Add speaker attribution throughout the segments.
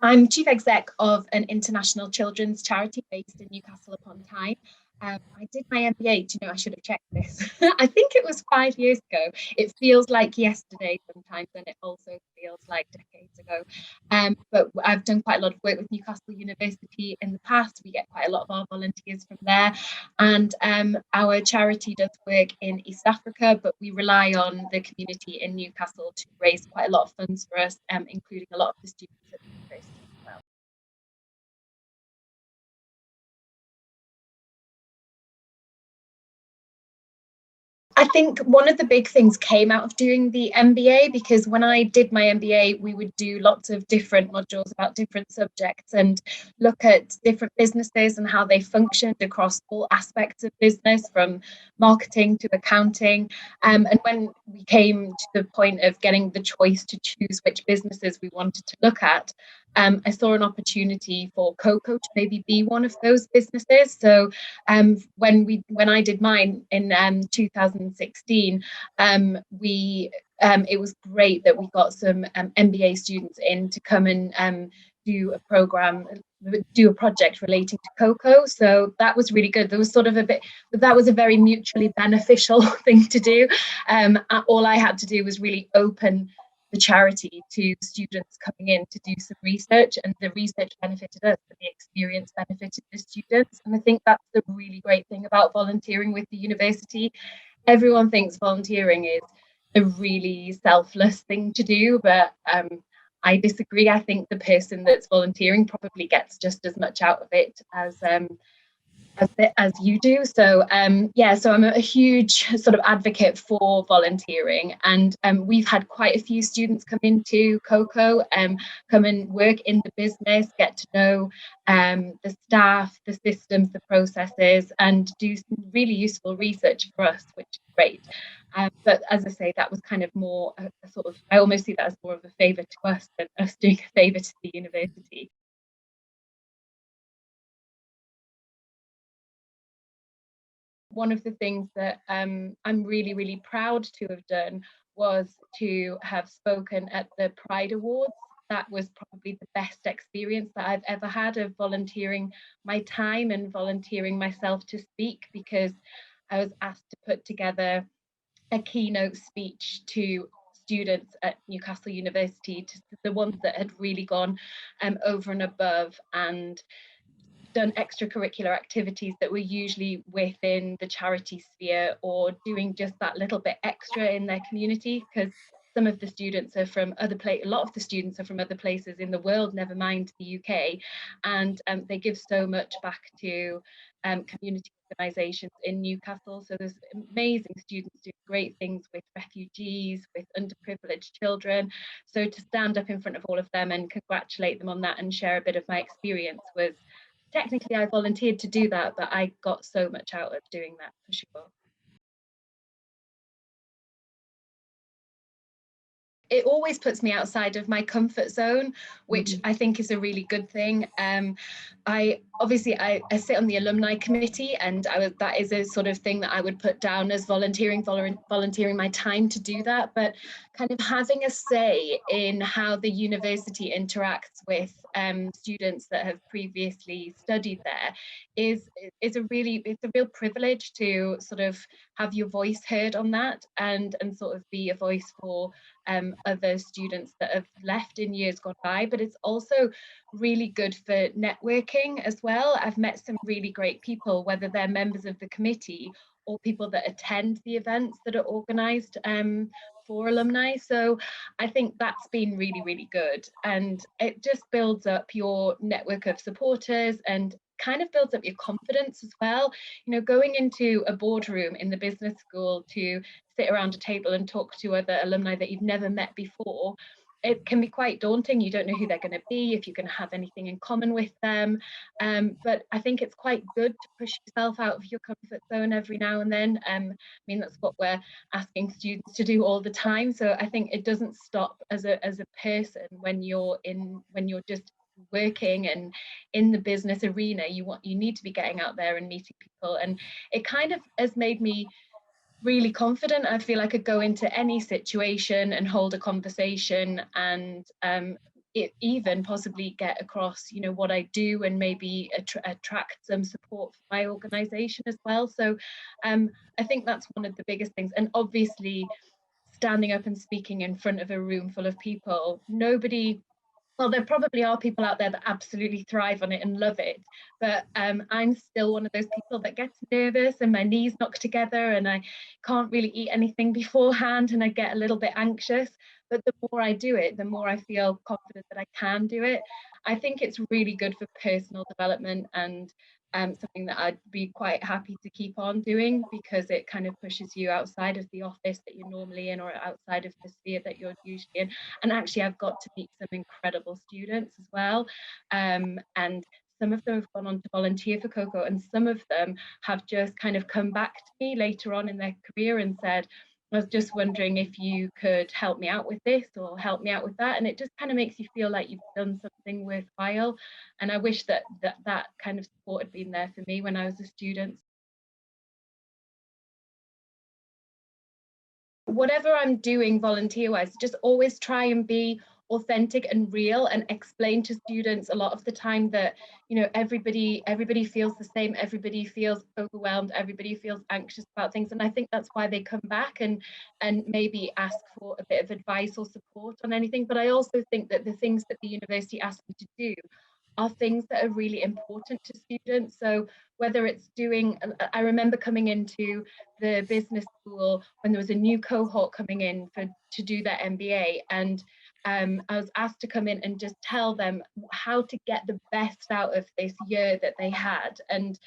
Speaker 1: I'm Chief Exec of an international children's charity based in Newcastle upon Tyne. I did my MBA. Do you know, I should have checked this. I think it was 5 years ago. It feels like yesterday sometimes, and it also feels like decades ago. But I've done quite a lot of work with Newcastle University in the past. We get quite a lot of our volunteers from there. And our charity does work in East Africa, but we rely on the community in Newcastle to raise quite a lot of funds for us, including a lot of the students at the university as well. I think one of the big things came out of doing the MBA, because when I did my MBA, we would do lots of different modules about different subjects and look at different businesses and how they functioned across all aspects of business, from marketing to accounting. And when we came to the point of getting the choice to choose which businesses we wanted to look at, I saw an opportunity for COCO to maybe be one of those businesses. So when I did mine in 2016, it was great that we got some MBA students in to come and do a project relating to COCO. So that was really good. There was sort of that was a very mutually beneficial thing to do. All I had to do was really open the charity to students coming in to do some research, and the research benefited us, but the experience benefited the students. And I think that's the really great thing about volunteering with the university. Everyone thinks volunteering is a really selfless thing to do, but I disagree. I think the person that's volunteering probably gets just as much out of it as you do. So so I'm a huge sort of advocate for volunteering, and we've had quite a few students come into COCO, come and work in the business, get to know the staff, the systems, the processes, and do some really useful research for us, which is great. But as I say, that was kind of more a sort of, I almost see that as more of a favour to us than us doing a favour to the university. One of the things that I'm really, really proud to have done was to have spoken at the Pride Awards. That was probably the best experience that I've ever had of volunteering my time and volunteering myself to speak, because I was asked to put together a keynote speech to students at Newcastle University, to the ones that had really gone over and above and done extracurricular activities that were usually within the charity sphere, or doing just that little bit extra in their community, because some of the students are from other places, a lot of the students are from other places in the world, never mind the UK, and they give so much back to community organisations in Newcastle. So there's amazing students doing great things with refugees, with underprivileged children. So to stand up in front of all of them and congratulate them on that and share a bit of my experience was, technically I volunteered to do that, but I got so much out of doing that, for sure. It always puts me outside of my comfort zone, which I think is a really good thing. I sit on the alumni committee, and that is a sort of thing that I would put down as volunteering my time to do that. But kind of having a say in how the university interacts with students that have previously studied there is a real privilege to sort of have your voice heard on that, and sort of be a voice for other students that have left in years gone by. But it's also really good for networking as well. I've met some really great people, whether they're members of the committee or people that attend the events that are organised for alumni. So I think that's been really, really good. And it just builds up your network of supporters and kind of builds up your confidence as well. You know, going into a boardroom in the business school to sit around a table and talk to other alumni that you've never met before, it can be quite daunting. You don't know who they're going to be, if you're going to have anything in common with them. But I think it's quite good to push yourself out of your comfort zone every now and then. I mean, that's what we're asking students to do all the time. So I think it doesn't stop as a person when you're just working and in the business arena. You need to be getting out there and meeting people, and it kind of has made me really confident. I feel I could go into any situation and hold a conversation and even possibly get across, you know, what I do, and maybe attract some support for my organisation as well. So I think that's one of the biggest things. And obviously, standing up and speaking in front of a room full of people, nobody, well, there probably are people out there that absolutely thrive on it and love it, but I'm still one of those people that gets nervous and my knees knock together and I can't really eat anything beforehand and I get a little bit anxious. But the more I do it, the more I feel confident that I can do it. I think it's really good for personal development, and something that I'd be quite happy to keep on doing, because it kind of pushes you outside of the office that you're normally in, or outside of the sphere that you're usually in. And actually, I've got to meet some incredible students as well. And some of them have gone on to volunteer for COCO, and some of them have just kind of come back to me later on in their career and said, I was just wondering if you could help me out with this or help me out with that. And it just kind of makes you feel like you've done something worthwhile. And I wish that kind of support had been there for me when I was a student. Whatever I'm doing volunteer-wise, just always try and be authentic and real, and explain to students a lot of the time that, you know, everybody feels the same, everybody feels overwhelmed, everybody feels anxious about things. And I think that's why they come back and maybe ask for a bit of advice or support on anything. But I also think that the things that the university asks me to do are things that are really important to students. So whether it's doing, I remember coming into the business school when there was a new cohort coming in to do their MBA, and I was asked to come in and just tell them how to get the best out of this year that they had, and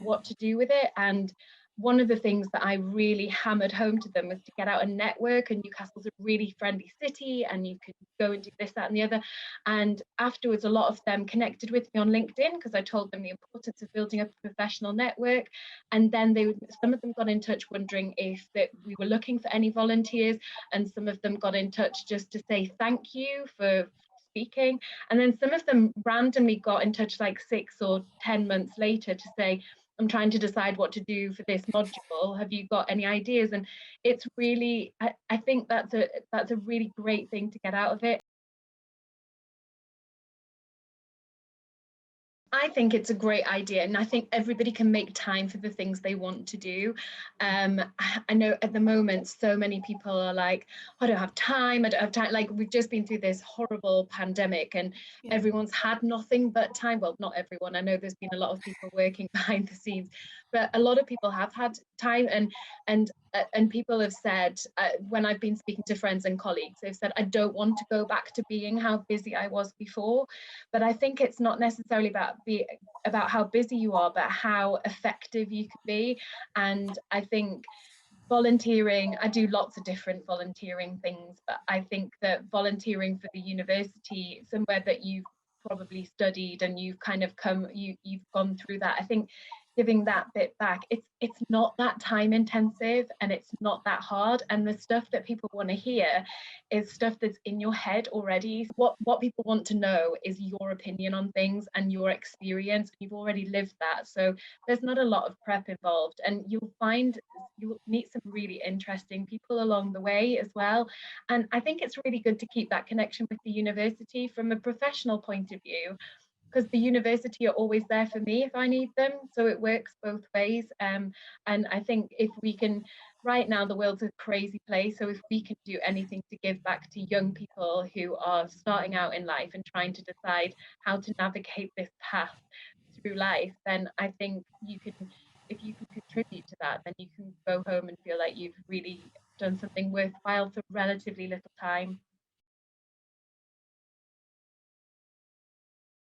Speaker 1: what to do with it. And one of the things that I really hammered home to them was to get out and network, and Newcastle's a really friendly city and you could go and do this, that and the other. And afterwards, a lot of them connected with me on LinkedIn because I told them the importance of building up a professional network. And then some of them got in touch wondering if that we were looking for any volunteers, and some of them got in touch just to say thank you for speaking. And then some of them randomly got in touch like 6 or 10 months later to say, I'm trying to decide what to do for this module. Have you got any ideas? And it's really, I think that's a really great thing to get out of it. I think it's a great idea, and I think everybody can make time for the things they want to do. I know at the moment so many people are like, I don't have time, I don't have time. Like, we've just been through this horrible pandemic and everyone's had nothing but time. Well, not everyone, I know there's been a lot of people working behind the scenes, but a lot of people have had time, and people have said, when I've been speaking to friends and colleagues, they've said, I don't want to go back to being how busy I was before. But I think it's not necessarily about how busy you are, but how effective you can be. And I think volunteering, I do lots of different volunteering things, but I think that volunteering for the university, somewhere that you've probably studied and you've kind of you've gone through that, I think giving that bit back, it's not that time intensive and it's not that hard, and the stuff that people want to hear is stuff that's in your head already. What people want to know is your opinion on things and your experience. You've already lived that, so there's not a lot of prep involved, and you'll meet some really interesting people along the way as well. And I think it's really good to keep that connection with the university from a professional point of view, because the university are always there for me if I need them. So it works both ways. And I think if we can, right now the world's a crazy place, so if we can do anything to give back to young people who are starting out in life and trying to decide how to navigate this path through life, then I think if you can contribute to that, then you can go home and feel like you've really done something worthwhile for relatively little time.